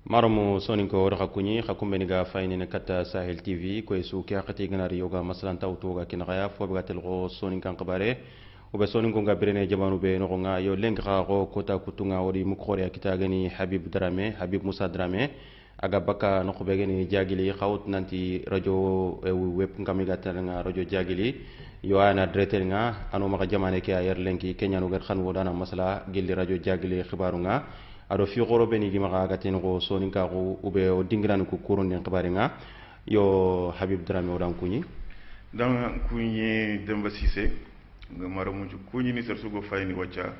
Maromo soninko wada hakkunyi hakkumbeni ga faynine katta Sahel TV koy su ke hakati ganari yoga masalan tawto ga kinaya fo ga telgo soninkan qabare o be soninko ga birene jamanu be no nga yo lenk ga go kota kutunga wodi mukhore akita gani Habib Musa Drame aga baka no be gani jagili khawt nanti radio web ngami ga nga radio jagili yo ana dretel nga anu maka jamane ke ayer lenki kenyanu gar khan wodana masala gilli radio jagili khibaru nga ado fi goro beni gi maka gaten go sonin ka go ube o dingran ko kurun den xibari nga yo Habib Drame o dan kunyi dan kunyi Demba Cissé nga mara mu kunyi ni ser sugo fayni wacca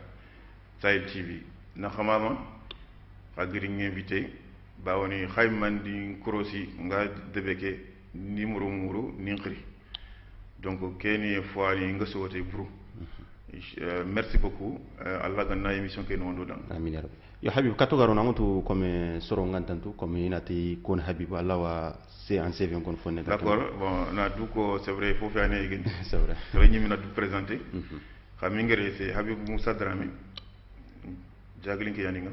Sahel TV na xamama agri invité bawoni xayman di krosi nga debeke numéro muru ninqri donc keni fois ni nga sowote buru merci beaucoup Allah ganna émission ke no dan amin ya rabbi yo Habib kato garo namutu comme soro ngantantu comme inati kon Habib Allah wa c'est en CV kon fonne d'accord bon na duko c'est vrai faut faire né c'est vrai réuni mi na du présenter xam ngere c'est Habib Musa Drame jagli ke yani nga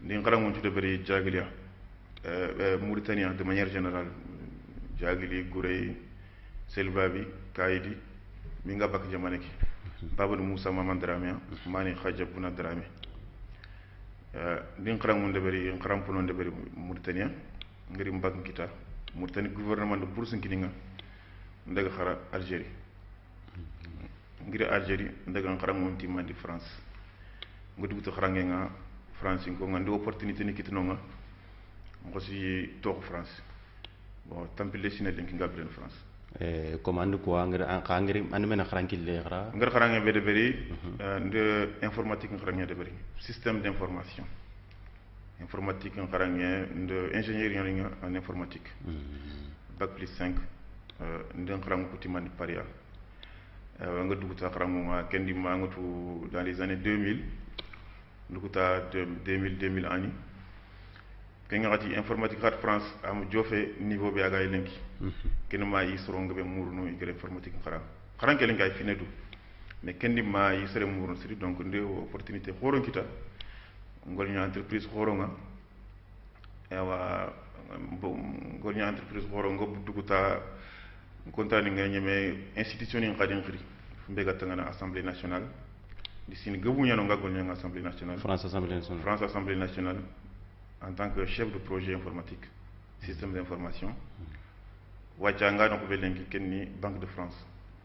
ni ngaram mo tudde bari jagli Mauritanie de manière générale jagli Gourey Selbabi Kaidi mi nga bak jamane ki Babou Moussa Maman Drame mani Khajabuna Drame din xaram mo deberi xaram puno deberi Mauritania ngiri mbak kita Mauritanie gouvernement de bourse ngininga ndaga xara Algérie ngiri Algérie ndaga xaram mo timandi France ngodi to xarange nga France ko ngandi opportunité ni kitino nga ngosi tok France bon tampile sine lenki ngabren France commande ko ngiri an mena xarankil le xara ngar xarange be deberi de informatique xarange deberi système d'information informatique xarange de ingénierie en informatique bac plus 5 ndeng xarange ko timandi paria nga duguta xarange ma kendi ma ngatu dans les années 2000 duguta 2000 ani kenga ngati informatique carte France am jofé niveau be agay lenki ken ma yi soronga be murno igre informatique xaran ke lenki ay finedu mais kendi ma yi sere murno siri donc nde opportunité xoron kita ngol ñu entreprise xoronga ewa ngol ñu entreprise xoronga duguta kontani nga ñeme institution yi xadin xiri mbega tangana assemblée nationale di sin gabu ñano nga gol ñanga assemblée nationale France assemblée nationale en tant que chef de projet informatique, système d'information. Wachanga no belenki kenni Banque de France.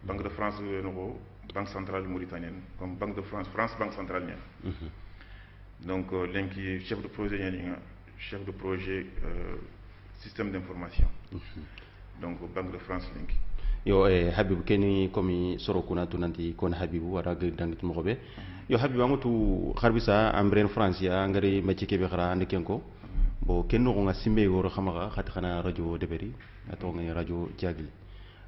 Banque de France no Banque centrale mauritanienne comme Banque de France, Banque centrale nia. Donc lenki chef de projet nia chef de projet système d'information. Donc Banque de France lenki. Yo Habib keni komi soro kuna tunanti kon Habibu wara gandit mo be yo Habib amutu kharbisa ambren France ya ngari macci kebe khara ande kenko bo kenno nga simbe woro khamaga khat khana radio deberi ato ngani radio jagli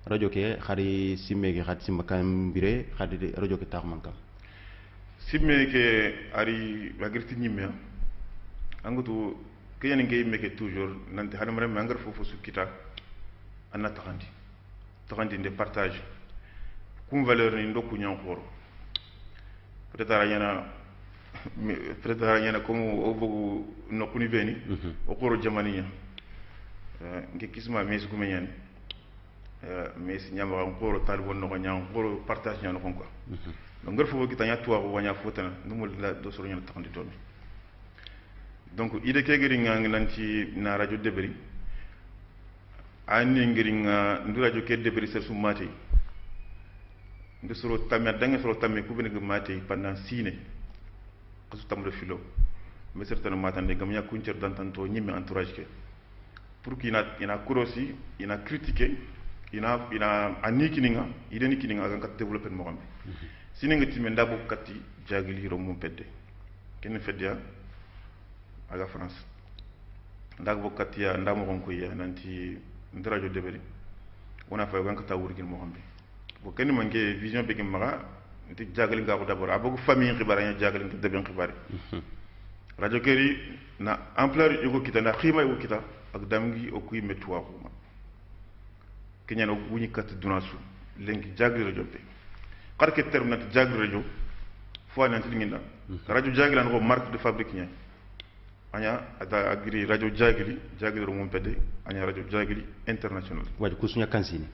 radio ke khari simme ke khat simma kam bire khadi radio ke tax mankam simme ke ari bagirti nyimme angutu ke yani ngay meke toujours nanti hadam rem ngar fofu sukita anna taxandi de partage kum valeur ni ndoku ñan xoro peut-être ayana comme o bogu nokuni beni o xoro jamaniya ngi kisma mes gume ñan mes ñama xoro tal won no ñan xoro partage ñan ko quoi donc ngar fo kita ñatu wa waña fotana numul la do soro ñan taxandi tomi donc ide kegeri ngang nanti na radio deberi ani ngiringa ndu radio ke deberi ser sumati ndu soro tamé dangue soro tamé ku bene mati pendant 6 ne kasu tamdo filo mais certainement matande gam yakun cer dantanto ñimi entourage ke pour qu'il ina kurosi ina critiquer ina anikininga ideni kininga aga kat développer mo xambe sininga timé ndabo katti jagili ro mum pedde ken feddia aga France ndabo katti ya ndamo gonko ya nanti radio deberi wona fa wanka tawurgil mo xambe bo ken manke vision be gem maga nti jagali nga ko d'abord abogu famille xibaranya jagali ngi deben xibari radio keri na ampleur yugo kita na xima yugo kita ak damgi o kuy metu wa xuma kenya no wuñi kat dunasu lengi jagali radio be xar ke terme nat jagali radio fo nanti ngi nda radio jagali an ko marque de fabrique nya anya ada agri radio jagili ro mum pede anya radio jagili international wadi kusunya kansini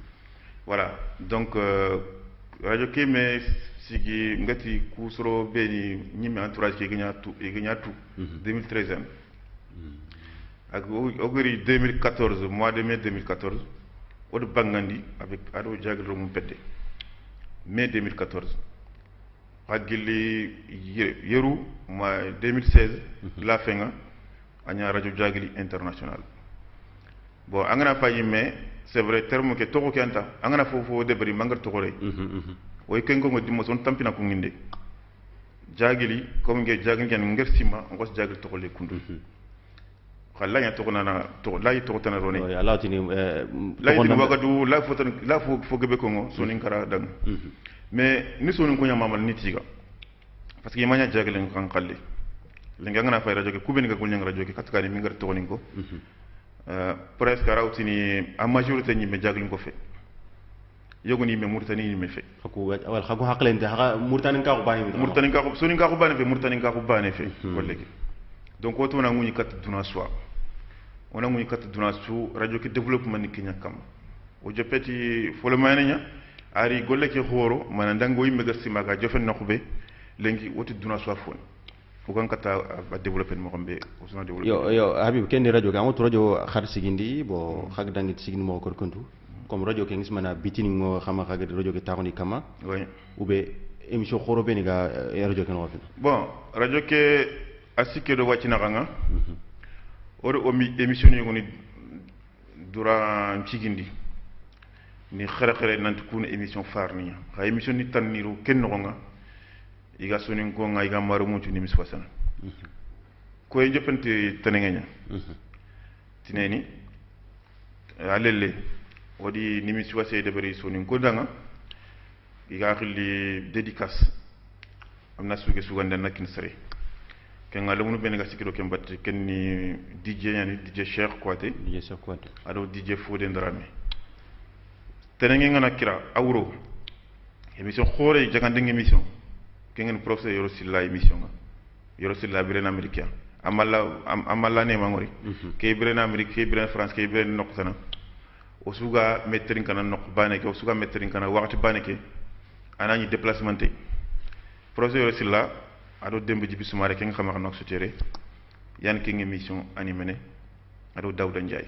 voilà donc radio ke me sigi ngati kusoro beni nyime entourage ke ganya tu 2013 ak ogri 2014 mois de mai 2014 odo bangandi avec ado jagil ro mum pede mai 2014 agili yeru mois 2016 la fenga anya radio jagili international bon angana fayi mais c'est vrai terme ke toko kenta angana fofo debri mangar tokore way kengo ngodi mo son tampina ko nginde jagili comme nge jagil ken nger sima ngos jagil tokole kundu khalla nya toko nana to lay toko tan rone Allah tini lay tini wagadu la fotan la fo gebe ko ngo sonin kara dang mais ni sonin ko nyama mal nitiga parce que yimanya jagil kan khalle lenga ngana fay radio ke kubeni ga kulnya radio ke katkani mi ngar tokoni ko presque rawtini a majorité ñi me jaglin ko fe yogoni me murtani ni me fe wal xagu haqlente ha murtani ka ko bani murtani ka ko soni ka ko bani fe murtani ka ko bani fe kollegi donc o tona nguni kat duna soa ona nguni kat duna su radio ke développement ni kinya kam o jopeti fo le manenya ari golle ke khoro mana ndango yimbe ga simaga jofen na khube lengi woti duna soa fon ko kan kata ba développer mo xambe o sona développer yo habib ken radio ga mo radio xar sigindi bo xag dangit sigindi mo ko kontu comme radio ke ngismana bitini mo xama xag radio ke taxoni kama oui ube émission khoro beni ga radio ke no bon radio ke asike do wacina nga oro omi émission yoni dura cigindi ni xere xere nanti kuna émission farni xa émission ni tanniru ken no nga iga sonin ko nga iga maru mutu ni misfasana ko e jepante tanengenya tineni alele wadi ni misfase de bari sonin ko danga iga xili dédicace amna suge sugande nakin sere ken ngalo munu ben ga sikiro ken batte ken ni DJ yani DJ Cheikh Kouaté ado DJ Fodé Ndramé tenengen ngana kira awro émission xore jagande émission kengen professeur yoro silla émission nga yoro silla birena américain amalla ne mangori ke birena amérique ke birena france ke birena nok sana o suga metterin kana nok bane ke o suga metterin kana wakati bane ke anani déplacement te professeur yoro silla ado dembe jibi sumare ke nga xama nok sotere yan ke émission animé ado dawda ndjay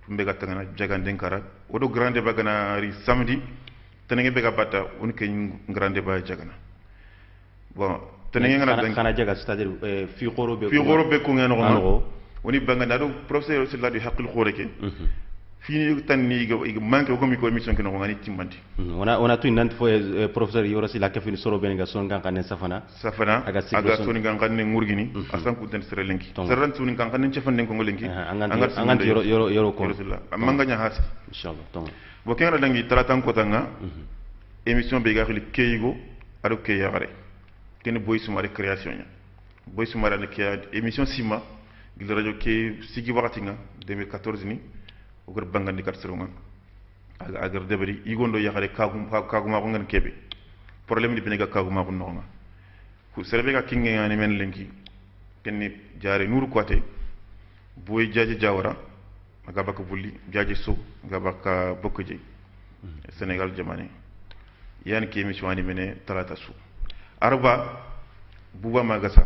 tumbe ga tangana jagande kara odo grande bagana ri samedi tenenge bega batta on ke grande ba jagana bon tenenge ngana kana jaga c'est-à-dire fi khoro be ko ngeno ko woni banga nado professeur sur la du haqil khoreke fini tan ni go manke ko mi ko émission ke no ngani timmandi ona tu nant fo professeur yoro si la ka fini soro ben ga son gan kan safana aga soni gan kan ne ngurgini asan ku den sere lenki seran soni gan kan ne cefan ko lenki angan yoro ko manga nya hasi inshallah tom bo kenra dangi talatan ko tanga émission be ga khili keyigo ado keyare ken boy sumare création nya boy sumare ne ke émission sima gil radio ke sigi wakati nga 2014 ni o gor bangandi kat serunga agar debari igondo yakare kaguma ko ngan kebe problème ni biniga kaguma ko nonga ku serbe ga kinge ngani men lenki kenni jare nuru kote boy jaaji jawara aga baka bulli jaaji so aga baka bokje Sénégal jamane yan ki émission ani mene talata su arba buba magasa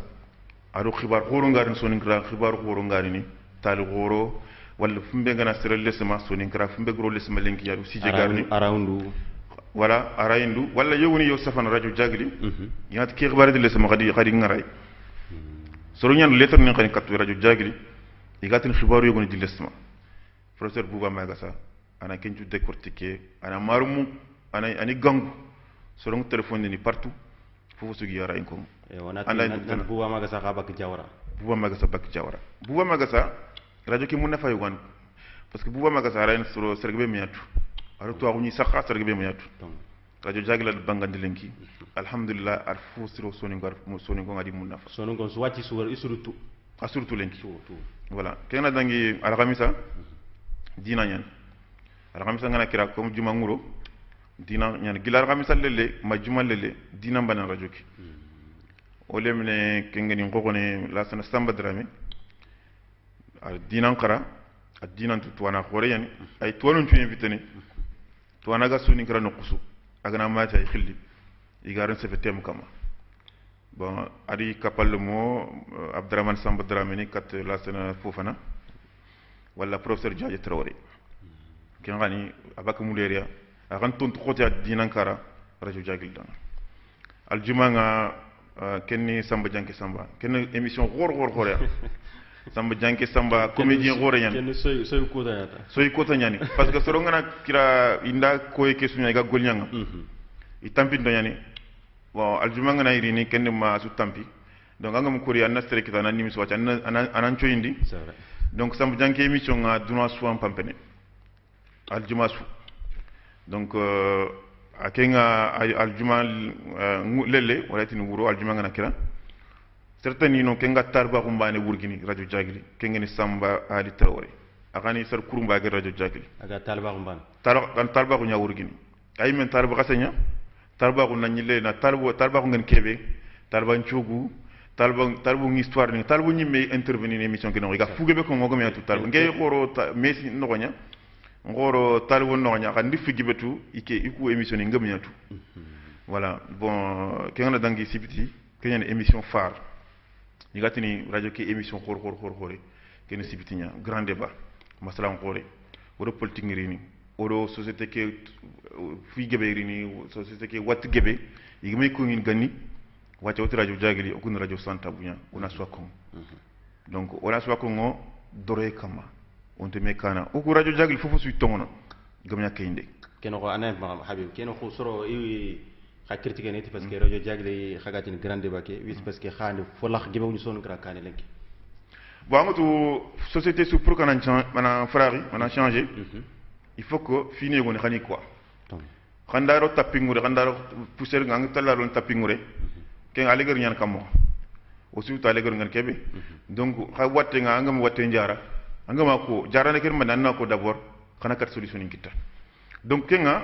aro khibar khoro ngari sonin kra khibar khoro ngari ni tal khoro wala fumbe ngana sere lesma sonin kra fumbe gro lesma lenki yadu sije garni aroundu wala araindu wala yowuni yow safan radio jagli yat ki khibar de lesma khadi ngaray soro ñan lettre ni xani kat radio jagli igatin khibaru yogoni di lesma professeur buba magasa ana kenju décortiquer ana marumu ana ani gangu soro téléphone ni partout fofu sugi yara inko wana tan buba magasa ka bak jawara buba magasa radio ki munna fay wan parce que buba magasa rayn soro sergbe miyatu aro to awni sakha sergbe miyatu radio jagla bangandi lenki alhamdulillah ar fu siro soni ngo ngadi munna fa soni ngo swati suwar isurutu asurtu lenki voilà kena dangi alhamisa dina nyan alhamisa ngana kira comme juma nguro dina nyan gilar alhamisa lele majuma lele dina bana radio ki o lemne kengeni ngogone la sana samba drame dinan qara a dinan tu tuwana khore yani ay tuwanon tu invité ni tuwana ga suni kara no kusu agana mata ay khilli igaran se fetem kama bon ari kapal mo Abdurrahman Samba Dramini kat la sena fofana wala professeur Diadji Traoré ken gani abaka muleria akan tontu khota dinan kara radio jagil dan aljuma nga kenni Samba Janké Samba kenni émission khor ya Samba Janké Samba comédien khore ñan kenni soy kota ñani parce que soro ngana kira inda koy ke sunya ga gol ñanga i tampi do ñani bon aljuma ngana irini kenni ma su tampi donc angam kuri anna stere kita nan nimi so wacha anan choyindi c'est vrai donc Samba Janké émission nga duna so am pampene aljuma su donc akenga aljuma lele wala tin wuro aljuma ngana kira certains no kenga tarba ko mbane wurgini radio jagili kenga ni Samba Ali Traoré akani sar kurumba ga radio jagili aga talba ko mbane talba ko nya wurgini ay men talba kasanya talba ko nanyile na talba ko ngen kebe talba nchogu talba ngi histoire ni talba nyimme intervenir émission ke no ga fugebe ko ngogo me atu talba ngey xoro mesi no gonya ngoro talbo nonya kan ndi figibetu iku émission ni ngam ñatu voilà bon kenga dangi sibiti kenya émission phare ni gatini radio ke émission khor ken sibiti nya grand débat masala ngore woro politique ni woro société ke figebe ni société ke wat gebe yigme ko ngin ganni wacce wati radio jagili okun radio santa bunya una swakon donc ona swakon ngo dore kama on te mekana o ko radio jagil fofu su tongono gamnya kayinde keno ko anan ma habib keno ko soro i ha critique neti parce que radio jagli khagatin grand débat ke wis parce que khane folax gibe ñu sonu gra kané lenki bon amatu société sous pour kana mana frari mana changer il faut que fini ngone khani quoi khandaro tappingure khandaro pousser ngang talaro tappingure ken aleger ñan kamo aussi ta aleger ngan kebe donc kha watte nga ngam watte njara angama ko jarane ken man nanna ko d'abord kana kat solution ni kita donc kenga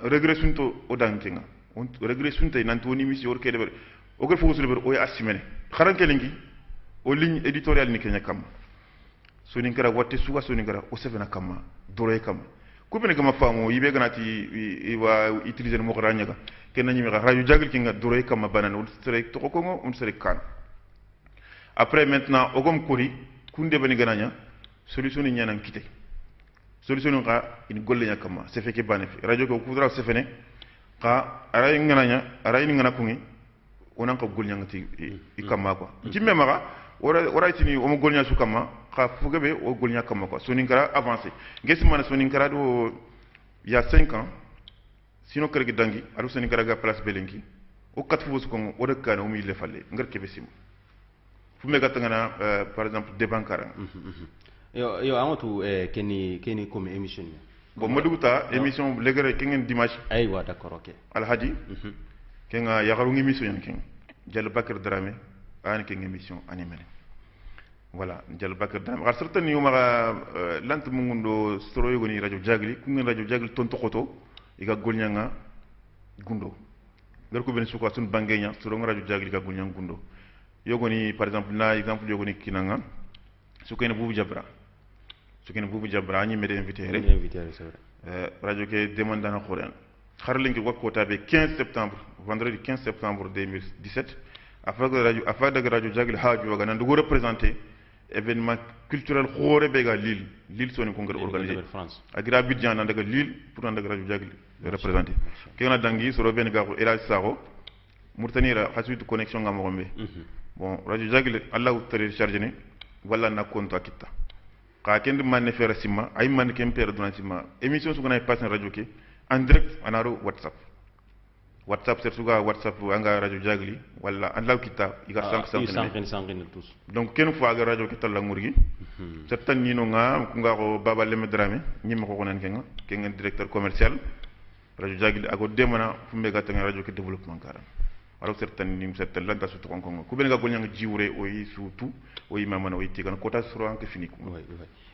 regression to o dankenga on regression tay nan to ni mission or kede ber o ko fofu ber o ya assimene kharan kelingi o ligne éditoriale ni kenya kam soni ngara watte suwa soni ngara o sefena kam doroy kam ko bene gama famo yibe ganati wa utiliser mo ranya ga ken nanyimi ga radio jagal kinga doroy kam banan on sere to ko ngo on sere kan après maintenant ogom kori kunde bani gananya solution ni ñanan kité solution ka in golle nya kama se feke banefi radio ko kudra se fene ka aray ngana aray ngana kungi onan ko golnya ngati i kama ko jimme maka ora tini o mo golnya su kama ka fugebe o golnya kama ko sonin kara avancer ngesi man sonin kara do il y a 5 ans sino kër gi dangi adu sonin kara ga place belenki o kat fu su ko o de kana o mi le falle ngar kebe sim fu me gatanga par exemple de bankara yo amatu keni comme émission bon maduguta émission legere kengen dimanche aywa d'accord ok alhaji kenga yagaru émission yan ken Diallo Bakar Dramé an ken émission animé voilà Diallo Bakar Dramé har certaine yuma lant mungundo soro yogoni radio jagli ku ngeen radio jagli tonto khoto iga golnyanga gundo ngar ko ben suko sun bangenya soro radio jagli ga golnyanga gundo yogoni par exemple na exemple yogoni kinanga su kene bubu jabra su kene bubu jabra ñi mede invité rek c'est vrai radio ke demande na khoren xar lañ ko wakko tabe 15 septembre vendredi 15 septembre 2017 afin de radio jagli haaju waga nan do représenter événement culturel khore bega Lille soni ko ngal organiser agira Bidjan nan daga Lille pour nan daga radio jagli représenter kena dangi so ben gaxo Elal Saro Murtanira hasuitu connexion ngam rombe bon radio jagli Allah télécharger ne wala na konto akitta ka kende man fere sima ay man kem pere dona sima émission su gona passe radio ke en direct anaro whatsapp ser suga whatsapp anga radio jagli wala an law kitta iga sank tous donc ken fo aga radio kitta la ngurgi certain ni no nga ku nga ko baba leme drame nyima ko konan kenga directeur commercial radio jagli ago demana fu mega tan radio ke développement karam alors certain ni certain lanta su to kongo ku ben ga golnya jiwre o yi surtout o yi mamana o yi tigan kota suro anke fini ko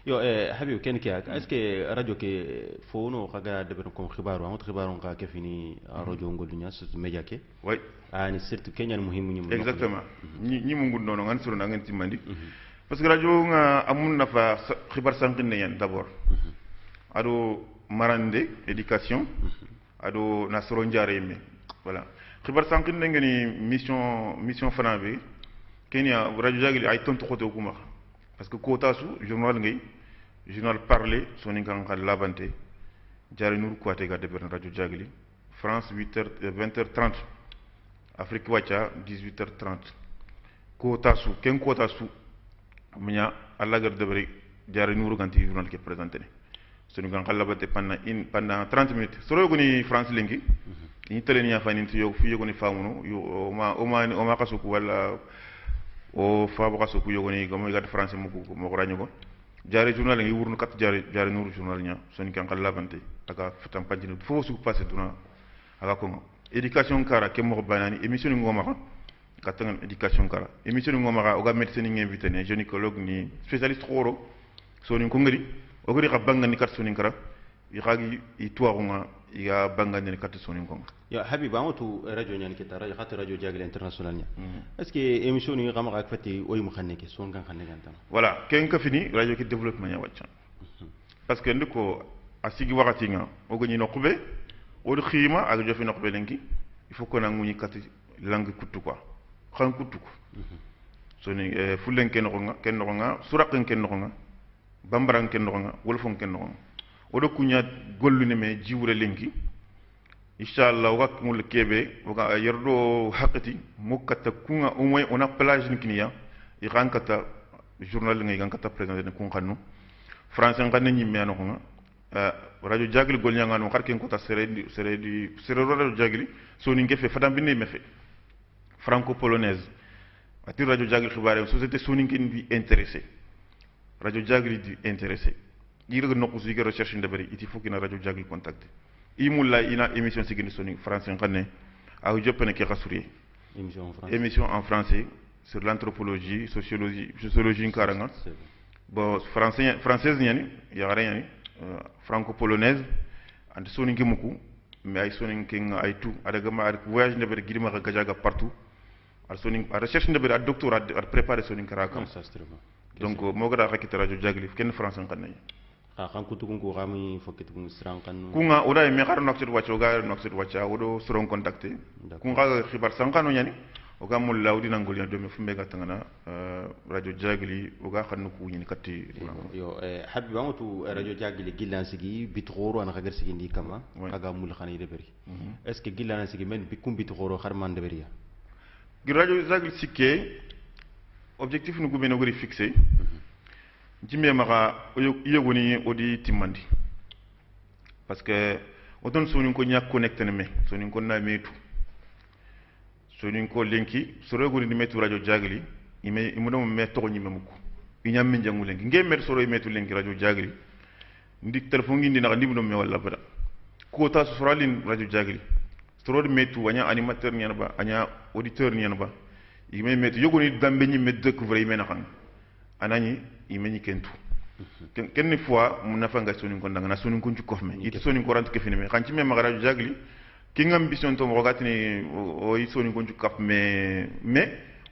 yo habib ken ki est ce que radio ke fono kaga de ben ko xibaru am xibaru ka ke fini radio ngolunya su media ke way ani surtout kenyan muhimu exactement ni mu ngud nono ngan suro ngan timandi parce que radio nga amun nafa xibar sanqine yan d'abord ado marande éducation ado nasoro ndiare me voilà xibar sanqine ngani mission fana bi kenya radio jagli ay tontu xoto kuma parce que quota su journal ngay journal parler soni kan khal labante jare nur kwate ga deber radio jagli France 20h30 Afrique wacha 18h30 quota su ken quota su minya alla gar deber jare nur ganti journal ke présenté soni kan khal labante pendant 30 minutes soro goni France lengi ni tele ni afani yo fi yogoni famuno yo o ma kasuku wala o faabo kasuku yogoni gamo gad français mo ko raño ko jare journal ngi wurnu kat jare nuru journal nya soni kan khal labante aga fatam pagino fo su passer duna aga ko éducation kara ke mo banani émission ngoma katangan éducation kara émission ngoma o ga médecin ngi invité ne gynécologue ni spécialiste xoro soni ko ngari o gari xabanga ni kat soni kara yi xagi yi tuwaxunga iga bangandini kat soni ko ya habib amatu radio nyani kita radio khat radio jagle international nya est ce que émission ni xama ak fati oy mu xanne ke son kan xanne gantan voilà ken ka fini radio ki développement nya wacca parce que ndiko asigi wakati nga o gani nokube o do xima ak jofi nokube lenki il faut que na nguni kat langue kutu quoi xan kutu ko soni fulen ken no nga suraqen ken no nga bambaran ken no nga wolfon ken no nga o do kunya gollu ne me jiwre lenki inshallah wak mul kebe waka yerdo hakati mukata kunga umwe ona plage nikniya i rankata journal ngai gankata présenter kun xanu français ngane nyi meno ko radio jagli gol nyanga no xarken ko ta sere radio jagli so ni ngefe fadam binne mefe franco polonaise ati radio jagli xibaare société so ni ngin di intéressé radio jagli di intéressé di reg nokku su recherche ndabari iti fokina radio jagli contacter imulla ina émission sigini soni français ngane aw jopene ke rasuri émission en français sur l'anthropologie sociologie nkaranga bon française nyani ya rien franco-polonaise and soni ngimuku mais ay soni nginga ay tout adaga ma voyage ndebe gidima ga gajaga partout ar soni ar recherche ndebe ar doctorat ar préparer soni karaka donc mo gada rakita radio jagli ken français ngane kan kutukun ko xami fokitukun siran kan kunga oda me xar nok sit waccio ga nok sit waccia odo soron contacter kunga xibar sankano nyani o ga mul lawdi nangol ya domi fumbe ga tangana radio jagli o ga xannu ku nyini katti yo habbi bangatu radio jagli gilan sigi bitxoro an xagar sigi ndi kama aga mul xani de bari est ce que gilan sigi men bi kum bitxoro xarman de bari ya gi radio jagli sikke objectif nu gubeno gori fixé jimbe maka yegoni odi timandi parce que odon soni ko nyak connecté ne me soni ko na metu soni ko lenki soro goni ni metu radio jagli ime imudo me to ni memuko inyam min jangu lenki nge mer soro metu lenki radio jagli ndi telephone ngi ndi na ndi no me wala bada ko ta soro lin radio jagli soro metu wanya animateur ni ba anya auditeur ni ba ime metu yegoni dambe ni me découvrir ime na xam anani imeni kentu kenni fois mun nafa nga soni ko ndanga na soni ko ci kofme it soni ko rant ke fini me xanci me magara jagli ki ngam ambition to mo rogatini o yi soni ko ci kaf mais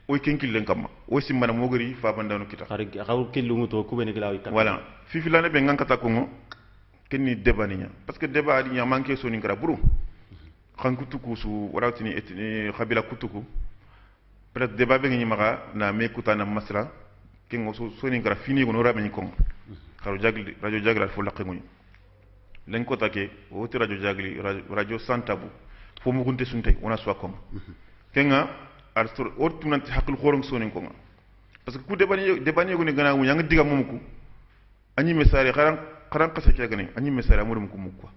o kenkil len kam o simmana mo gori fa bandano kita xaw kellu muto ko bene glawi kan voilà fifi lane be ngankata ko ngo kenni débat ni parce que débat di nya manke soni ngara buru xan kutuku su waratini etini khabila kutuku peut-être débat be ngi maga na me kutana masra kengo soni ngara fini ko no ramani ko xaru jagli radio jagli fo laqe ngoy len ko take o ti radio jagli radio santabu fo mu gunte sunte ona so ko kenga arstor o tunanti hakul khorom soni ko parce que ku debani ko ni gana wu yang diga mum ko ani message xaran qassa ci gane ani message amudum ko mu ko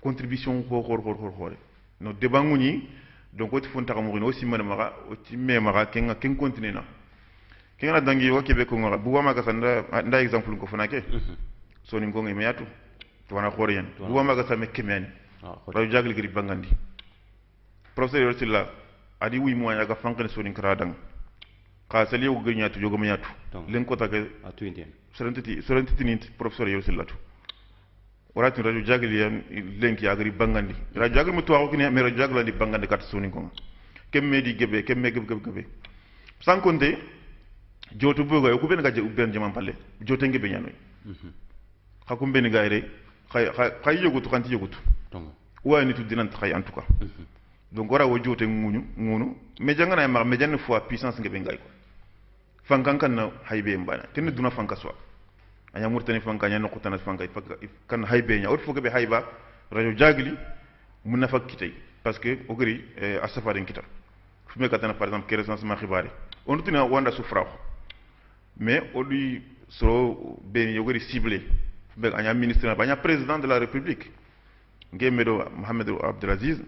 contribution ko xor no debangu ni donc o ti fon taxamu no aussi man maka o ti me maka kenga ken continue na kenga dangi wa kebe ko ngara bu wama ga sanda nda exemple ko fanake soni ngo ngi meatu to wana khore yan bu wama ga same kemeni raw jagli gri bangandi professeur yorsilla adi wi mo ya ga fankane soni kradang ka sali yo ga nyatu jogo meatu len ko take atu indien sorentiti ni professeur yorsilla to orati rajo jagli yan lenki ya gri bangandi rajo jagli mu to ko ni me rajo jagli di bangandi kat soni ko kemme di gebe sans compter jotu boga ko ben gaje ben jama palle jote nge be nyanoy hakum ben gayre khay yogutu kanti yogutu wa ni tu dinan khay en tout cas donc wara wo jote ngunu me jangana ma me janne fois puissance nge be ngay ko fankan kan na haybe mbana tin duna fanka so anya murtani fanka nya no kutana fanka kan haybe nya or foga be hayba radio jagli mun na fakkitay parce que ogri asafarin kita fumé katana par exemple keresance ma xibari on tuna wanda sufra mais on lui so ben yogori ciblé be anya ministre ba nya président de la république ngemedo Mohamed Abdelaziz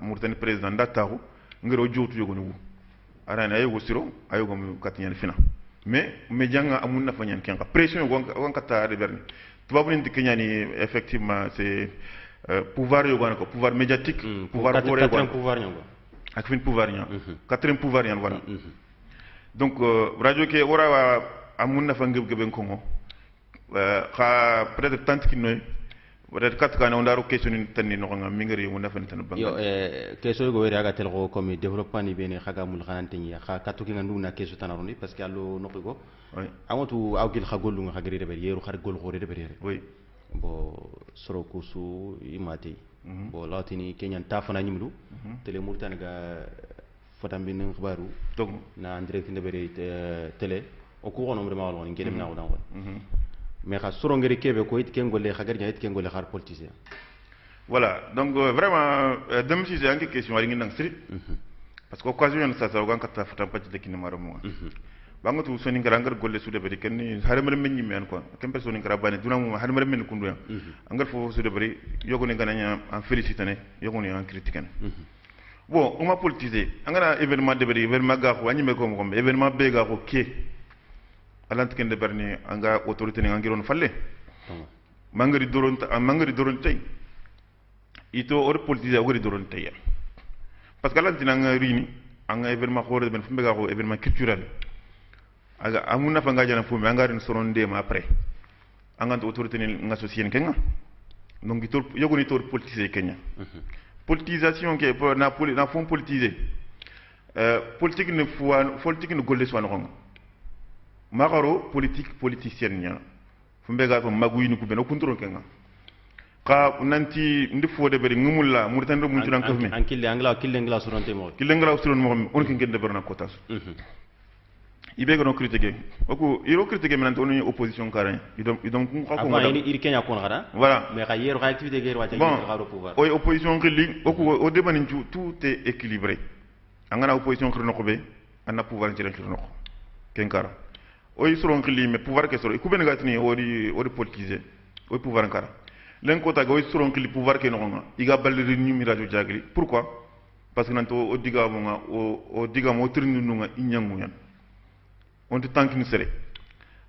murtani président datahu ngero jotu yogoni wu arana ayo siro ayo gom katnya fina mais me janga amun na fanyan kenka pression gon kata de berni tubabu ni dikenya ni effectivement c'est pouvoir yogo ko pouvoir médiatique pouvoir quatrième pouvoir nyango ak fin pouvoir nyan quatrième pouvoir nyan voilà donc radio ke ora amun na fa ngeb geben ko ngo xa peut-être tant ki noy peut-être kat kana ndaro question ni tanni no nga mi ngari mo na fa tan bang yo question go weri aga tel ko comme développement ni bene xaga mul xanante ni xa katu ki nga nduna question tanarondi parce que allo no ko oui amatu awgil xa gollu nga xagri de ber yeru xar gol xore de ber oui bo soro kusu imati bo latini kenyan tafana nyimdu tele murtan ga fotam bin xbaru donc na en direct de bere télé o ko wono mo wal won ngedem na won mais xa soro ngere kebe ko it ken golle xagar nya it ken golle xar politicien voilà donc vraiment dem ci j'ai une question ari ngi nang sri parce que occasion ça ça gan kata fotam pati de kin maro mo banga tu soni ngara ngar golle sude bari ken ni haremare men nyime en quoi ken personne ngara bane duna mo haremare men kundu ya ngar fo sude bari yogo ni gananya en féliciter yogo ni en critiquer bon on m'a politisé angara événement de bari événement ga ko anyime ko mo événement be ga ko ke alant ken de berni anga autorité ni ngiron falle mangari doron tay ito or politisé ogori doron tay parce que alant nga rini anga événement xore ben fumbe ga ko événement culturel aga amuna fa ngajana fu mi angari soron ndema après angant autorité ni ngassocié kenga donc ito yogoni tor politisé kenya politisation ke na fond politisé politique ne golle so no magaro politicien nya fumbe ga ko maguyini ku beno kunturon kenga ka nanti ndi fode beri ngumulla murtando mun tunan kafme an kille angla suronte mo on ken de berna kotas ibe ko no critiquer oku iro critiquer men on opposition karan idom ku ko ko iri kenya ko ngara voilà mais ka yero activité guerre wa bon pouvoir o opposition khili oku o debani tout est équilibré angana opposition khiri no ko be anna pouvoir ci rek no ko ken kara o suron khili mais pouvoir ke soro ku ben gatini odi politiser o pouvoir kara len ko taga o suron khili pouvoir ke no nga iga balleri ni radio jagli pourquoi parce que nanto o diga mo nga o diga mo trinu nga inyangu yan on te tank ni sere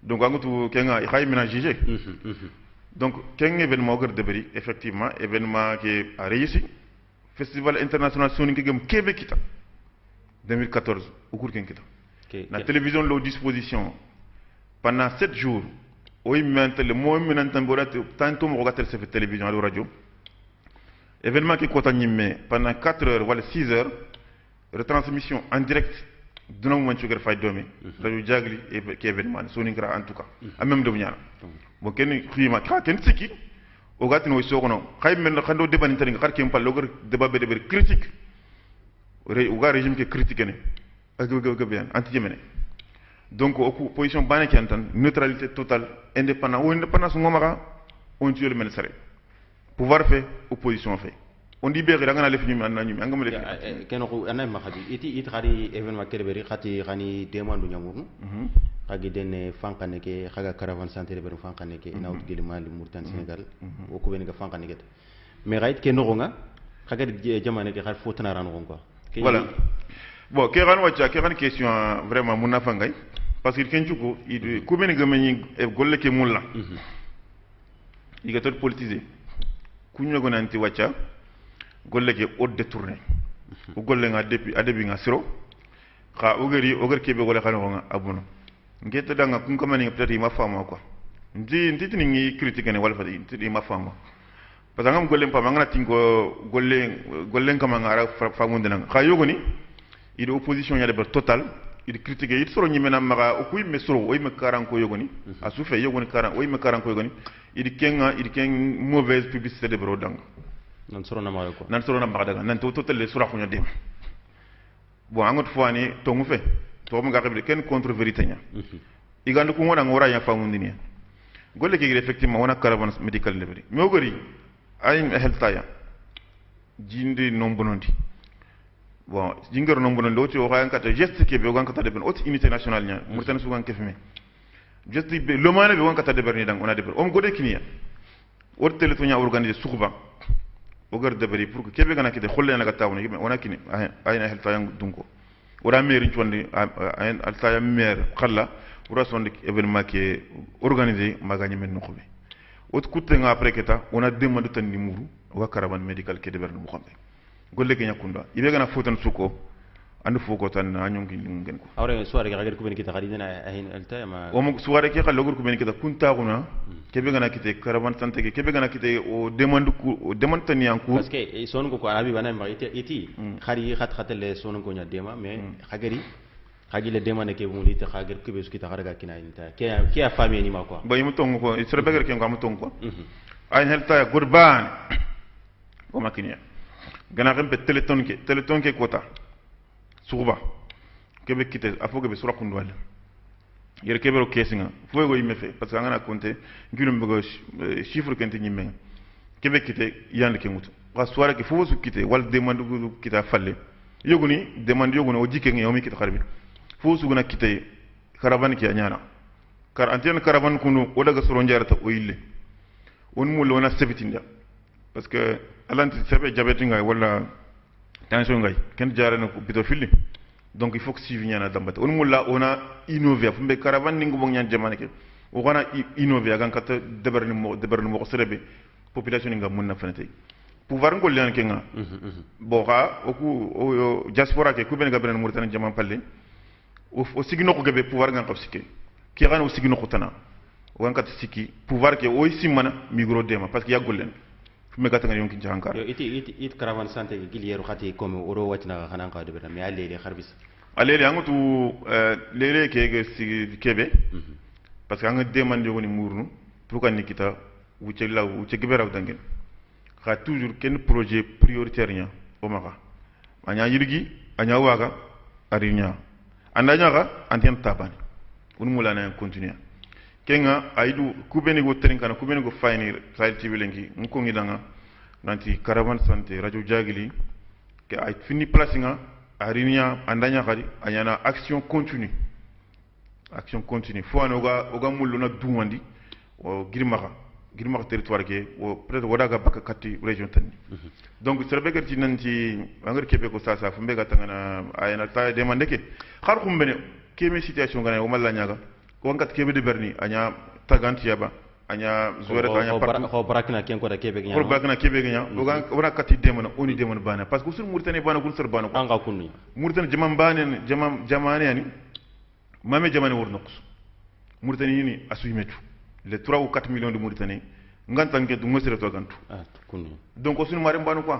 donc angatu kenga xay mena jugé donc ken événement gër debri effectivement événement qui a réussi festival international soni ngem kebe kita 2014 au cours ken kita la télévision lo disposition pendant 7 jours o immente le mo menen tamborate tanto mo regarder cette télévision à la radio événement qui kota ñimme pendant 4 heures wala 6 heures retransmission en direct duna mo ci gër fay domi radio jagli et qui événement soni ngra en tout cas a même dom ñaar bo ken xima ka ken siki o gatino so kono xay men xando debani tan xar kem pal logor débat be de critique o ga régime qui critique ne ak go bien anti jemene donc opposition bana ki antan neutralité totale indépendant ou indépendance ngomara on tue le ministère pouvoir fait opposition fait on dit be nga na lef ñu man ñu nga ma def ken ko anay ma xadi it xari événement kelberi xati xani demande ñamuru xagi den fankane ke xaga caravane santé be fankane ke ina wut geli mali murtan Sénégal o ko ben nga fankane ke mais xayit ke no nga xaga jamane ke xar fotana ran ko voilà bon ke ran wacca ke ran question vraiment mun na fa ngay parce que ken ciuko ku ben nga meñi golle ke mulla igator politisé ku ñu go nanti wacca golle ke o détourné o golle nga depuis adebi nga siro xa ogar kebe golle xano nga abuno ngeta danga kun ko mani peut-être ma fama quoi ndi tini ngi critique ne wala fa ndi ma fama parce que ngam golle pa mangana tingo golle ngam nga ara fa ngunde nga xa yogo ni il opposition ya de total il critique il soro nyimena maga o kuy me soro o me karan ko yogoni a su fe yogoni karan o me karan ko yogoni il ken mauvaise publicité de bro dang nan soro na maga ko nan soro na maga daga nan to tele sura ko dem bon angot fani to mu fe to mo ga ken contre vérité nya igande ko ngona ngora ya famundi ni golle ke effectivement wona caravane médical lebri mi ogori ay health taya jindi nombonondi bon jingaro nombonondi oti o xayan kata geste ke be o kata de ben oti unité nationale nya murtan su gan kefme geste be le mane be won kata de berni dang ona de ber om gode kiniya o tele to nya organiser sukhba o gar de beri pour que kebe gana kite xolle na gata woni ona kini ay na health taya dunko ora mairie chondi ay al taya maire khalla ora sonde événement ke organisé magani men nokhbe ot kutte nga après keta on a demandé tan ni muru wa caravane médical ke de ber mo xambe golle ke nyakunda ibe gana fotan suko andu foko tan na nyongi ngeen ko awre soare ga gadir ko ben kita khadi dina ahin alta ma o mo soare ke xal logor ko ben kita kunta guna kebe gana kite caravane santé ke kebe gana kite o demande ko o demande tan yan ko parce que son ko arabi bana ma iti khari khat khatale son ko nya dema mais khagari khagi le demande ke mo lite khagar ke be su kita kharaga kina inta ke a famille ni ma quoi ba yimu tongo ko isra begar ke ngam tongo ay helta gurban o makinya gana rempe teleton ke kota suba kebe kite afo kebe sura kundwal yer kebe ro kesinga fo go yimme fe parce que ngana compter ngilum be go chiffre kente nyimme kebe kite yande ke mutu wa soare ke fo su kite wal demande go kita falle yoguni demande yoguni o jikke ngi o mi kita kharbi fo su gona kite caravane ki anyana kar antien caravane kunu o daga soro njarata o yille on mo lona sebitinda parce que alanti sebe diabète ngay wala tension ngay ken jarana ko bito filli donc il faut que suivi nyana dambata on mo la ona innover fumbe caravane ningo bo nyan jamane ke o gona innover gan kata deberni mo ko serebe population nga munna fanate pouvoir ngol yan kenga bo ga o diaspora ke ku ben ga benen murtana jaman palle o sigino ko gebe pouvoir gan qabsike ki gana o sigino ko tana o gan kat siki pouvoir ke o simana migro dema parce que yagol len fumbe gata nga yonki jankar yo iti caravane santé ke giliyeru khati comme oro watina xana ka de bena mais alele kharbis alele angutu lele ke si kebe parce que anga demande woni murnu pour kan nikita wuce law wuce giberaw dangen xa toujours ken projet prioritaire nya o maka anya yirgi anya waga arinya andanya ga antien tabani un mulana continuer kenga aidu kubeni go trinkana kubeni go fayni sayil civilengi nko ngidanga nanti caravane santé radio jagili ke ay fini placinga arinya andanya khadi anyana action continue fo anoga oga muluna dumandi o girmaka territoire ke o peut-être wadaga baka katti région tan donc serbeger ci nanti angir kebe ko sasa fu mbega tangana ayana ta demande ke xar xumbene keme situation ngana o malla nyaga ko ngat kebe de berni anya taganti yaba anya zuwere anya partout ko barakna ken ko da kebe nya ko barakna kebe nya o ga wona katti demana oni demana bana parce que sur murtane bana gun sur bana ko anga kunni murtane jamam bana jamane yani mame jamane wurnox murtane ni asu metu les 3 ou 4 millions de Mauritaniens ngantanke du ngosere to gantu kunni donc o sunu mare banu quoi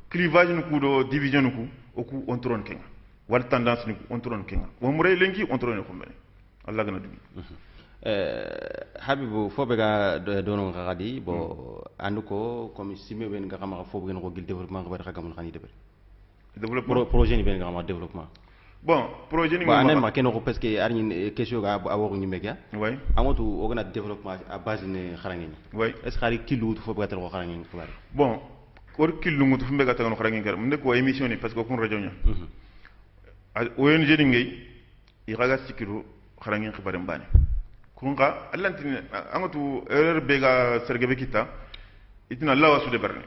clivage nu ku do division nu ku o ku on tron kenga wal tendance ni on tron kenga o mure lengi on tron ko mbene Allah gana dum habibu fobe ga dono ngadi bo anduko comme simé ben ga xama fobe gen ko gil développement ko bari xagamul xani développement projet ni ben ga xama développement bon projet ni ba anem ma keno ko parce que arni question ga awogu ni mega way amotu ogana développement à base ne xarangi ni way est ce xari kilu fobe ga tel ko xarangi ko bari bon or kilu ngutu fumbe ga tan ko xarangi kar mne ko émission ni parce que ko radio nya ONG ni ngay i raga sikiru xarangi xibaare mbane kunga allantini angatu erreur bega sergebe kita itina lawa su de berne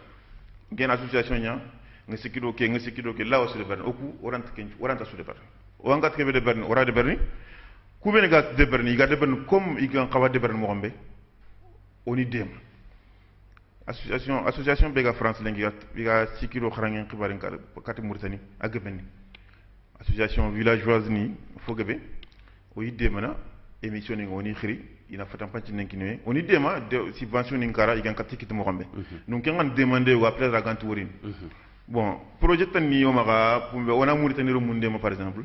gen association nya nga sikido ke lawa su de berne oku oranta su de berne o angat ke de berne ora de berne ku ben ga de berne ga de berne comme i gan xawa de berne mo xambe oni dem association bega France lengi ga sikido xarangen xibaare kar kati Mauritanie ak benni association villageoise ni fogebe o yidde mana émission ni woni khiri ina fatam panci nenki ne oni dema de subvention ni kara igan katikit mo xambe donc ngan demander wa peut-être agant worin bon projet tan ni o maga pumbe ona Mauritanie ro munde ma par exemple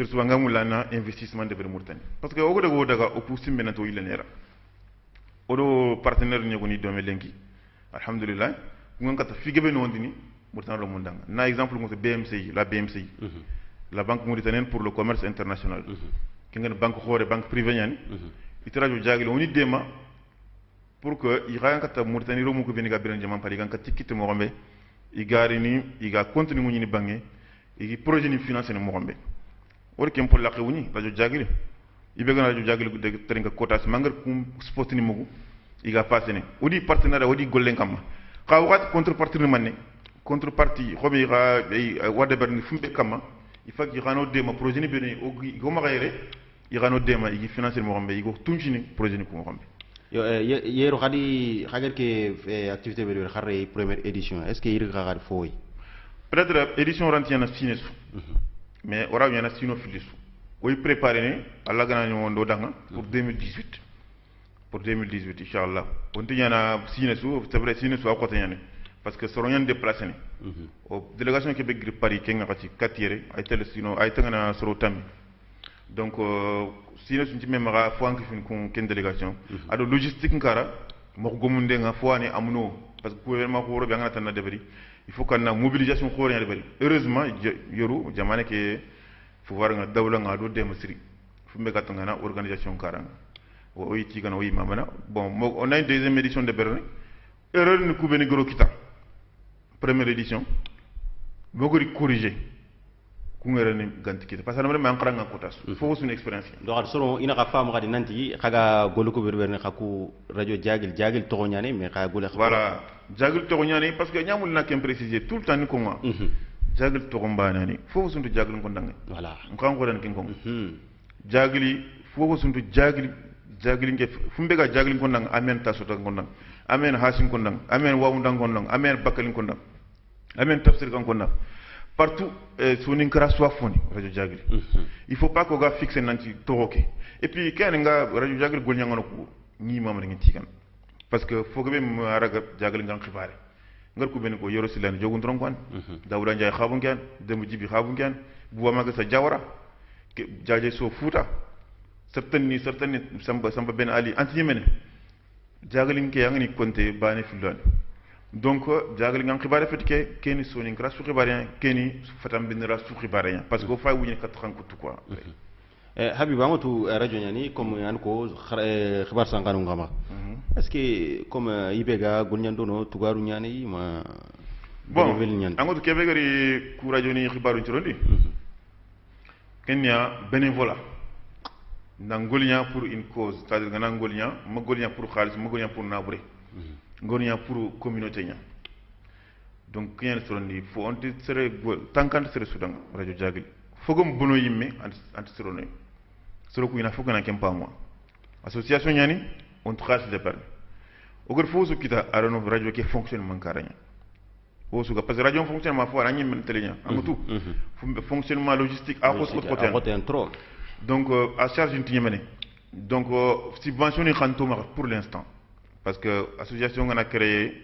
surtout ngamu lana investissement de Mauritanie parce que ogo daga opu simbena to ilenera odo partenaire nyogoni dome lenki alhamdulillah ngon kata figebe no ndini Mauritanie lo mondanga na exemple mo BMCI la BMCI la banque mauritanienne pour le commerce international kengen banque khore banque privée nyani itirajo jagile woni dema pour que iran kata Mauritanie ro mo ko beniga biran jama pali kan tikite mo gombe igari ni iga continue mo ni bangé igi projet ni financier mo gombe wor kem pol laqe woni radio jagile ibe gana radio jagile de teringa quotas mangar kum sport ni mugu iga passé ne odi partenaire odi gollen kam ka wat contrepartie manne contrepartie xobi ga wade berni fumbe kama il faut que rano dema projet ni bene o go ma gayre irano dema igi financier mo gombe igo tunjini projet ni ko gombe yo yero khadi khager ke activité be xaré première édition est ce que yir khagad foy peut-être édition rantiana sinesu mais ora yana sino filisu oy préparer ne alla gana ni wondo danga pour 2018 inchallah on tiñana sinesu c'est vrai sinesu a côté ñane parce que soro ñan déplacer ne o délégation ke be gri Paris ke ngati katire ay tele sino ay tangana soro tammi donc sinesu ci même ga fo anki fin ko ken délégation ado logistique ngara mo gomunde nga fo ani amuno parce que gouvernement ko robe ngana tan na debri il faut qu'on ait mobilisation ko rien debri heureusement yoru jamane ke pouvoir nga dawla nga do dem siri fumbe katanga na organisation karanga o yiti kana o yimamana bon on a une deuxième édition de Berlin erreur ni kubeni gros kita première édition bogori corriger ku ngere ni ganti kita parce que vraiment ankara nga kotas faut une expérience do xar soro ina ka fam xadi nanti xaga golu ko berber ne xaku radio jagil to ñane mais xaga gole voilà jagil to ñane parce que ñamul nak préciser tout le temps ni ko ma jagil to mbana ni faut suntu jagil ko ndanga voilà nkan ko dan kin ko jagili faut suntu jagili nge fumbe ga jagil ko ndanga amen tasota ko ndanga amen hasin ko ndanga amen wawu ndanga ko ndanga amen bakalin ko ndanga amen tafsir kan ko ndanga partout sonin kara soit foni radio jagli il faut pas ko ga fixer nanti toroke et puis ken nga radio jagli gol nyangano ko ni mam ngi tikan parce que faut que même araga jagli ngang xibaare ngar ko ben ko yoro silan jogun tron kwan dawda njay xabu ngeen dem jibi xabu ngeen bu wa maga sa jawara jaaje so futa certaine samba ben ali anti yemene jagli ngi yang ni konté bani filon donc jagal ngam xibaare fetike keni soni ngra su xibaare keni fatam bin ra su xibaare parce que fa wuñu kat xanku tout quoi habib amatu radio ñani comme an ko xibar sanganu ngama est ce que comme ibega gonñando no tugaru ñani ma bon angoto kebe gari ku radio ni xibaru ci rondi kenya bénévolat nangolnya pour une cause c'est-à-dire nangolnya magolnya pour khalis magolnya pour nabre ngornya pour communauté nya donc kien sorondi fo on sere tankant sere sudan radio jagil fogom bono yimme anti sorono soro ku ina fogana kempa moi association nyani on trace de permis ogor fo su kita arano radio ke fonctionne mankaranya o su ga parce radio fonctionne ma fo ranyi men telenya amatu fonctionnement logistique à côté donc à charge une tinyemene donc subventionné khantoma pour l'instant parce que l'association qu'on a créée,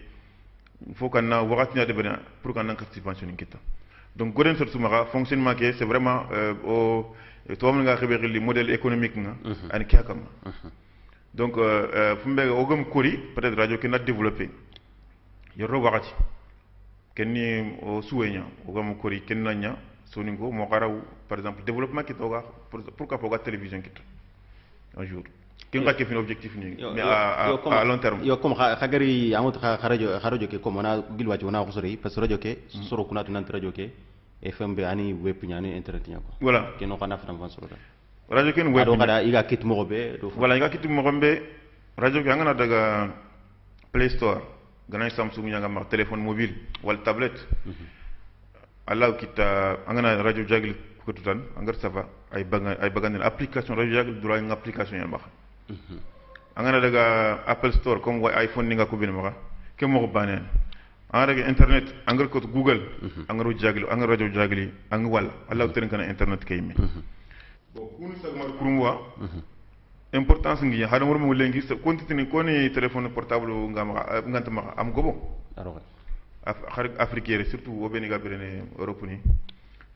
il faut qu'on a wakati de bena pour qu'on ait une subvention kita. Donc goden sur sumara fonctionnement que c'est vraiment au toi on a révélé le modèle économique nga ani kia kama. Donc fumbe ogam kori peut-être radio qu'on a développé. Yoro wakati kenni o suenya ogam kori kennanya soningo mo karaw par exemple développement kita oga pourquoi pas télévision kita un jour. Qui est un objectif mais à long terme. Yo comme khagari amut kharajo ke comme na gilwati wana khosori parce que radio ke soro kuna tunan radio ke fmb ani web nyani internet nyako. Voilà. Ke no kana fam fan soro. Radio ke web. Do kada iga kit mo be do. Voilà, iga kit mo be radio ke ngana daga Play Store. Gana Samsung nyanga ma téléphone mobile wal tablette. Allah kita ngana radio jagil ko tutan angar sava ay bagan application radio jagil dura ng application yan baxa. Angana daga Apple Store comme way iPhone ninga ko bin maka ke mo banen angara daga internet angar ko Google angaro jagli angar radio jagli ang wala Allah teren kana internet kayme bon kunu sagma kurumwa importance ngi hada mo mo lengi se kontini ko ni téléphone portable ngama nganta maka am gobo africain surtout wo beni ga berene Europe ni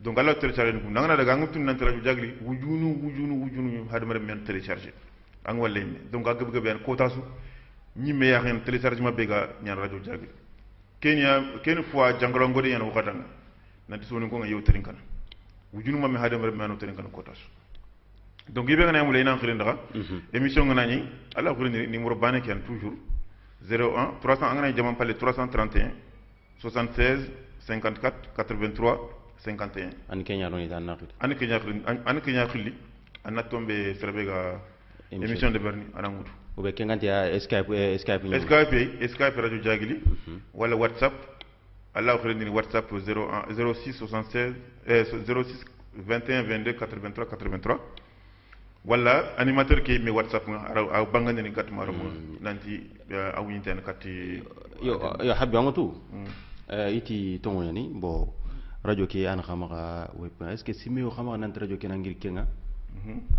donc Allah télécharger ko nangana daga ngutun nan radio jagli wujunu hadamare men télécharger ang walle donc agab gaben ko tasu ñi me ya hen téléchargement be ga ñaan radio jagli ken fois jangalo ngode yan wakatan nanti sonu ko nga yow terin kan wujunu mamme hadamare men terin kan ko tasu donc yibe ngana mu lay nan xirin daga émission ngana ñi Allah ko ni numéro bané ken toujours 01 300 ngana jamam palé 331 76 54 83 51 an kenya no ida naqid an kenya khili an tombe serbega émission de berni anangutu o be kenganti ya skype radio jagili wala whatsapp Allah khirni whatsapp 01 06 76 06 21 22 83 83 wala animateur ke me whatsapp a bangane ni kat maro nanti a winten kat yo habbi amatu iti tongo yani bo radio ke an khamaga web est-ce que simi yo khamaga nan radio ke nangir kenga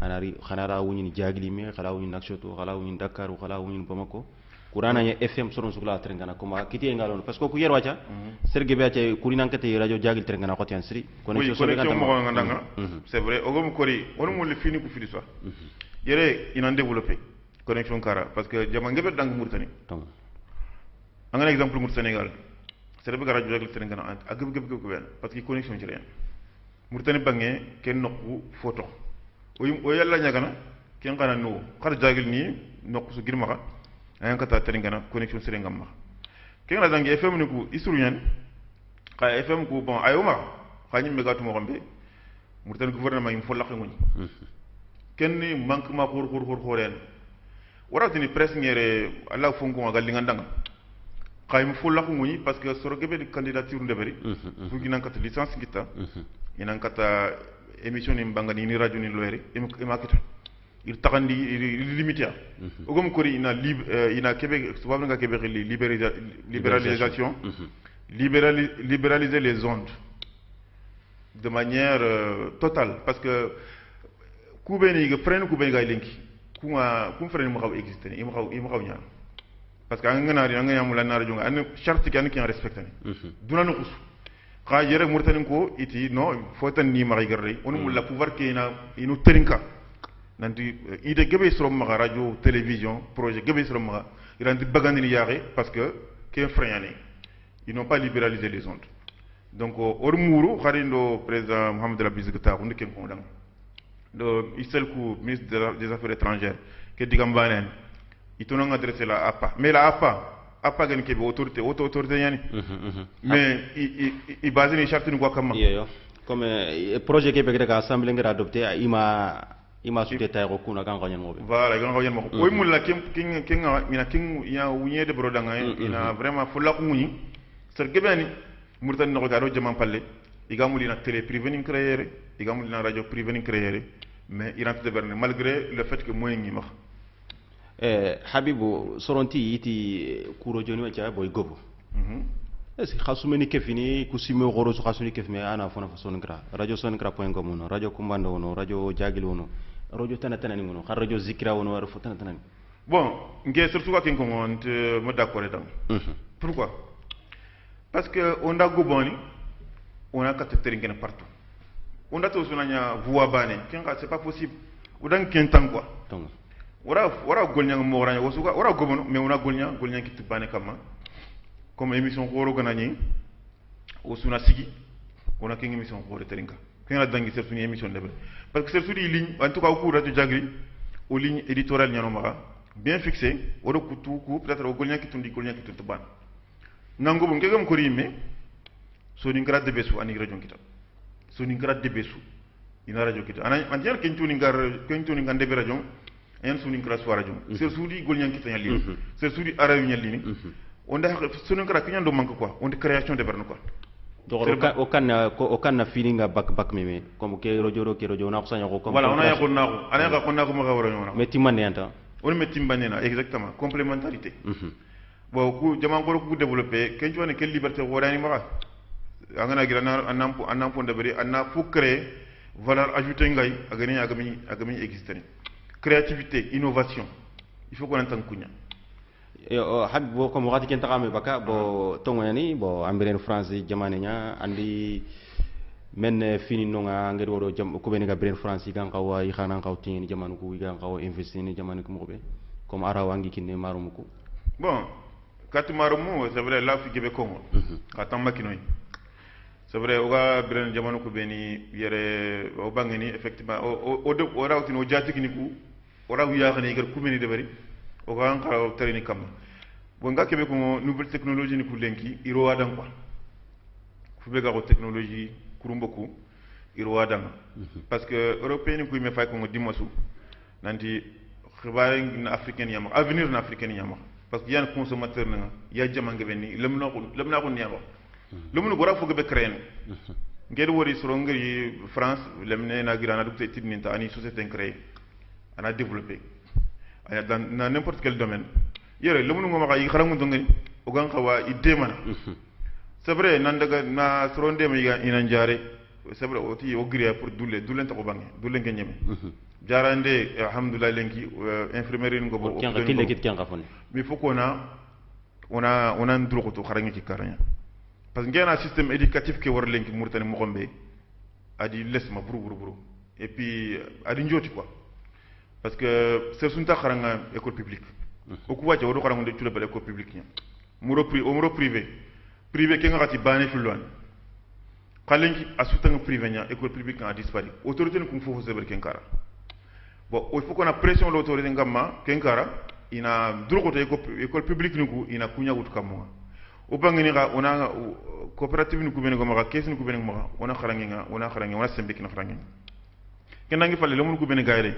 anari khanara wuni jagli me khala wuni nakshoto khala wuni dakar khala wuni bamako kurana ya fm soron sugla trengana kuma kiti ngalon parce que ku yer wacha serge be acha kurina nkete radio jagli trengana ko tian sri connexion so kan mo ngandanga c'est vrai ogom kori on mo le fini ku fili so yere ina développer connexion kara parce que jama ngebe dang murtani un exemple pour Sénégal c'est le radio jagli trengana agab ben parce que connexion ci rien murtani bangé ken nokku photo o yalla nyagana ken kana no khar jagli ni nokku su girma ayan kata teringana connexion serengam ma kenga dangi fm ni ku isru nyen kha fm ku bon ayuma khani me gatu mo xambe murtan gouvernement im folla xengoni ken ni manque ma xoren warati ni presse ngere alla fonko ngal lingandanga khayim folla xengoni parce que soro gebe di candidature ndeberi fu ginan kata licence kita inan kata émission ni mbangani ni radio ni loyeri ima kita il takandi il limité ogom kori ina Québec souvent nga Québec libéralisation libéraliser les ondes de manière totale parce que kubeni ga freine kubeni ga linki kum freine mo xaw exister im xaw ñaan parce que nga na mu la na radio nga an charte kan ki respecté duna no xusu xa jere murtanin ko iti no fotan ni ma garre on mu la pouvoir que inu terinka nanti ide gebe srom ma radio télévision projet gebe srom ma irandi bagandini yaare parce que ken frayane ils n'ont pas libéralisé les ondes donc or muru kharindo président Mohamed Rabiz Gata ko ken ko dang do isel ku ministre des affaires étrangères ke digam banen itono adresser la APA mais la APA gan ke autorité yani mais i basé ni charte ni ko kam yo comme projet ke be ga assemblée ngara adopté ima su détail ko kuna kan ganyen mobe voilà kan ganyen mo ko mulla king mina king ya wunye de brodanga ina vraiment fulla ko muni ser gebani murtan no garo jaman palle igamuli na télé privé ni créer igamuli na radio privé ni créer mais il rentre de berne malgré le fait que moyen ngi max habibu soronti iti kuro joni wacha boy gobo est-ce que khasumeni kefini kusime goro su khasuni kefme ana fona sonkra radio sonkra.com no radio kumbando no radio jagil wono radio tanatana ngono khar radio zikra wono war fotana tanani bon ngue surtout quoi qu'on monte me d'accord dedans pourquoi parce que on a goboni on a quatre terrains partout on a tous on voix bane c'est pas possible ou dans quintan quoi wara golnya mo wara wosuga wara gobono mais on a golnya ki bane kama comme émission xoro ganani o suna sigi on a qu'une émission xoro terinka quand la dangi c'est une émission de parce que c'est sur ligne en tout cas au cours radio jagri aux lignes éditoriales nyanomara bien fixé o do kutu ku peut-être o golnya ki tundi golnya ki tuban nango bon kegam ko rimme so ni grade de besu ani radio kita so ni grade de besu ina radio kita ana man jar ken tuni ngar de radio en so ni grade so radio c'est sur di golnya ki tan yali c'est sur di arabi nyali ni on a sunu kara kinyan do manque quoi on de création de berne quoi donc o kan feeling back meme comme ke rojo na ko sanya ko comme voilà on a ya ko na ko ana ga ko na ko ma ga woro na mais timane anta on met timbane na exactement complémentarité bon ku jama ko ku développer ken jone quelle liberté wodani ma angana gira na anam fo de bari anna fu créer valeur ajoutée ngay agami exister créativité innovation il faut qu'on entende kunya yo habbo ko mo gati ken takame baka bo tongo yani bo ambiren france jamane nya andi men fini no nga ngir wodo jam ko ben ga bren france gan qawa yi xana qaw tin jamanu ko gan qaw investir ni jamanu ko mo be comme ara wangi kinne marum ko bon kat marum c'est vrai la fi gebe ko mo katam makinoy c'est vrai o ga bren jamanu ko beni yere o bangani effectivement o rawtino o jati ni ku o raw ya xani gar kumeni de bari o ga ngaw tarini kam bon ga kebe ko nouvelle technologie ni ku lenki iro wadan quoi fu be ga ko technologie kurumboku iro wadan parce que européen ku me fay ko dimasu nanti xibaare na africain yama avenir na africain yama parce que yan consommateur na ya jamange benni lemna ko nyama lumu gora fuga be créer ngel wori soro ngari France lemne na girana duk tidni ta ani société créer ana développer aya dans n'importe quel domaine yere lumu ngoma ka yi xarangu ngani o gan xawa idemana c'est vrai nan daga na soro ndema ina njare c'est vrai oti o griya pour dulen ta ko bangi dulen ke nyeme jarande alhamdulillah lenki infirmerie ngo bo kille kit kan gafon mais faut qu'on a ndro ko to xarangi ci karanya parce que ngena système éducatif ke war lenki murtani mo gombe adi lesma buru et puis adi njoti quoi parce que c'est sunta xaranga école publique o ku wacce wodo xarangu de tulé école publique nya muro privé ke nga xati bané fi loan xalenki asutanga privé nya école publique a disparu autorité ko fofu zeber ken kara bon il faut qu'on a pression l'autorité ngamma ken kara ina drogoto école publique nuku ina kunya wut kamwa o bangani ga ona coopérative nuku bene goma ga caisse nuku bene goma ona kharangi ona sembe kina kharangi kenangi falle lo nuku bene gayre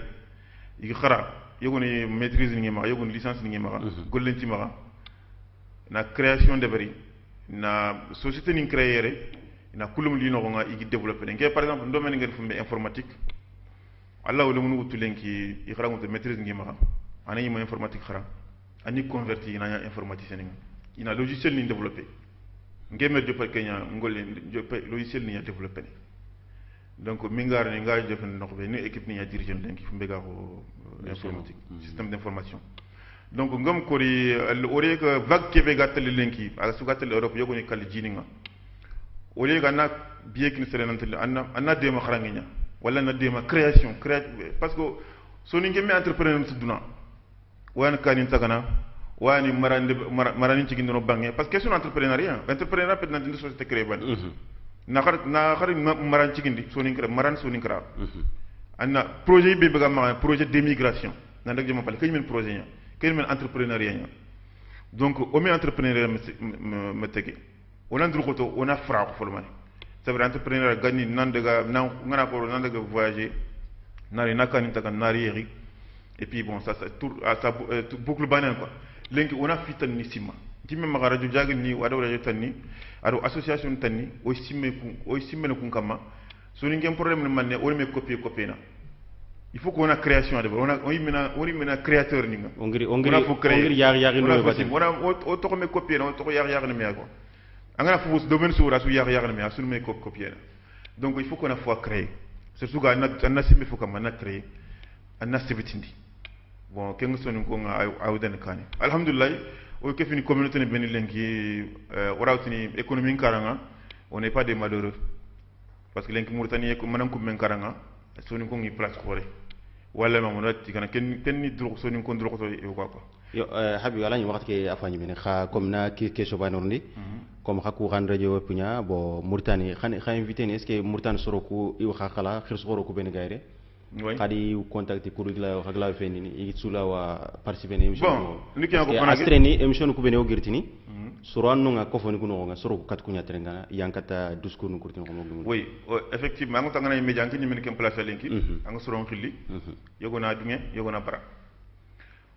yi khara yogoni maîtrise ni ma yogoni licence ni ma gollenti ma na création de bari na société ni créer na kulum li no nga yi développer ngé par exemple domaine ngel fumbe informatique Allah wala munu wutu lenki i khara ngoto maîtrise ngi ma ana yima informatique khara ani converti ina informaticien ni ina logiciel ni développer ngemer jopa kenya ngolé jopa logiciel ni développer donc mingar ni ngal jofa nokbe ni équipe ni dirigeant lenki fumbe ga ko informatique système d'information donc ngam ko ri ore que vague kebe gatel lenki ala su gatel Europe yogo ni kal jininga ore ga na biye kin sere nantel anna dema kharangenya wala na dema création parce que so ni ngemi entrepreneur ci duna wan kanin tagana wani marani ci gindono bangé parce que question entrepreneuriat peut na dindi société créer ban na xar maran ci gindi so ni créer maran so ni créer anna projet bi bëgg ma projet d'émigration na ndak jëm pal kay men projet nya kay men entrepreneuriat nya donc o me entrepreneuriat me tege on ndru ko to on a fra ko folmani c'est vrai entrepreneur gagné ngana ko nan daga voyager nari nakani taka nari yeri et puis bon ça tour ça boucle banane quoi lenki on a fitan ni sima timme ma radio jagni ni wada radio tanni ado association tanni o simme ko kama so ni ngem problème man on me copier na il faut qu'on a création de on y créateur ni nga on ngiri yar no bati on to me copier on to yar ni me ko angana fu domaine sura su yar na me asul me copier donc il faut qu'on a fois créer c'est tout ga na simbe faut comme na créer na sebetindi bon kengo sonu ko nga awden kani alhamdulillah o ke fini communauté ne beni lenki orawtini économie karanga on n'est pas des malheureux parce que lenki Mauritanie ko manam ko men karanga sonu ko ngi place xore wala ma mo ti kana ken ni dro sonu ko dro ko e quoi yo habi wala ni wakati ke afani min kha comme na ke so banorndi comme haku ran radio punya bo Mauritanie kha invité ni est ce que Mauritanie soroku i waxa khala khir soroku ben gayre kadi contacté pour la hagla feni ni sula wa participer ni émission bon ni ki ko fana astreni émission ko bene o gertini soro no nga ko foni ko no nga soro kat kunya terengana yankata discours no kurtin ko mo oui effectivement ngo tangana media ngi ni men kem place lenki nga soro xilli yogona dungé yogona bara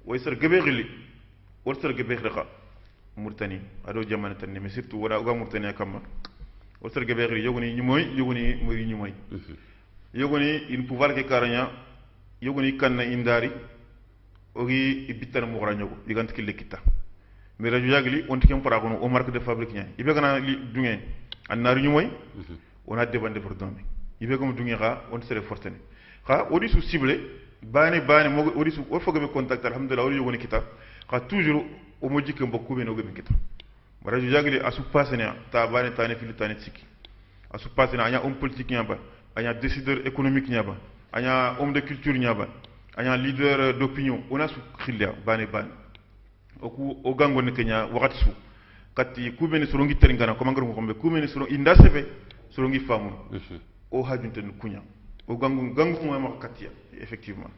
way sar gebe xilli wor sar gebe xirqa Mauritanie ado jamana tan mais surtout wala ga Mauritanie kam wor sar gebe xilli yogoni yogoni moy ñumoy yogoni in pouvoir ke karanya yogoni kanna indari ogi ibitar mo granyo digant ki lekita mais radio yagli on tikem para kono o marque de fabrique nya ibe kana li dungé annari ñumoy on a débandé pour domé ibe comme dungé xa on serait fortuné xa odi su ciblé bani mo odi su o fogo be contact alhamdulillah odi yogoni kita xa toujours o mo jikke mbokku be no go be kita radio yagli asu passé ta bani tane fili tane siki asu passé na anya homme politique nyaba anya décideur économique nyaba anya homme de culture nyaba anya leader d'opinion ona su khilya bane oku o gango ne kenya wakati su kati kubeni surongi teringana ko mangaru ko be kubeni surongi inda sefe surongi famu o hajunte kunya o gangu mo ma katia effectivement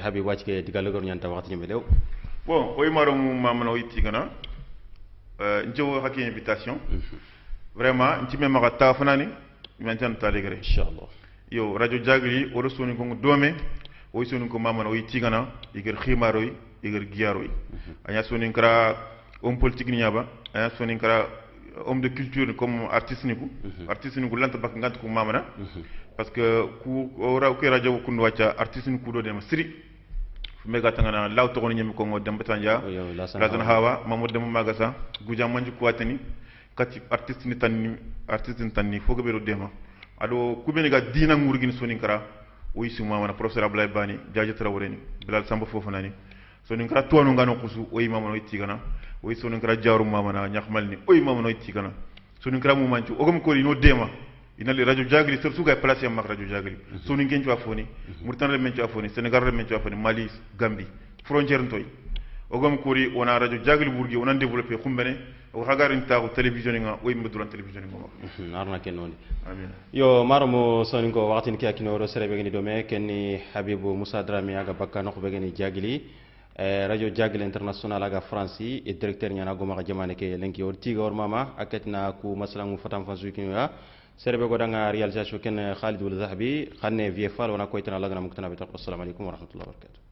habib wacc ke digal gor nyanta wakati nyame lew bon o maro mu mamana o yitigana njewo hakki invitation vraiment nci me maka ta fanani maintenant ta legre inshallah yo radio jagli o resoni ko dome o soni ko mamana o yitigana iger khimaroy iger giyaroy anya soni kra homme politique nyaba anya soni kra homme de culture comme artiste niku lanta bak ngant ko mamana parce que ku ora ko radio ko ndo wacca artiste niku do dem siri mega tangana law to ngoni nyemi ko ngo dem batanja lazana hawa mamoud dem magasa guja manji ko watani kati artiste ni tanni fogo bero dema ado kubeni ga dina ngurgin soni kara o yisu mamana professeur Ablaye Bani jaaje trawreni bilal samba fofanani soni kara to no ngano kusu o yimama no itigana o yisu soni kara jaaru mamana nyakhmalni o yimama no itigana soni kara mu manchu o gam ko no dema ina le radio jagli sur suga place am radio jagli soni ngenchu afoni murtan menchu afoni senegal menchu afoni mali gambi frontière ntoy o gam ko ri ona radio jagli burgi ona développer xumbene o hagarin ta télévision nga o yimbe duran télévision nga arna ken noni amin yo maramo soni ko waxtin ki akino ro serebe geni dome kenni habibu musa drami aga bakka no ko begeni jagli radio jagli international aga franci et directeur nyana go maka jamane ke lenki or tiga or mama aketna ku masalangu fatam fansu kinwa serbe go danga réalisation ken Khalid wal Zahabi xanne vie fal wana ko itana lagana muktana bi assalamu alaykum wa rahmatullahi wa barakatuh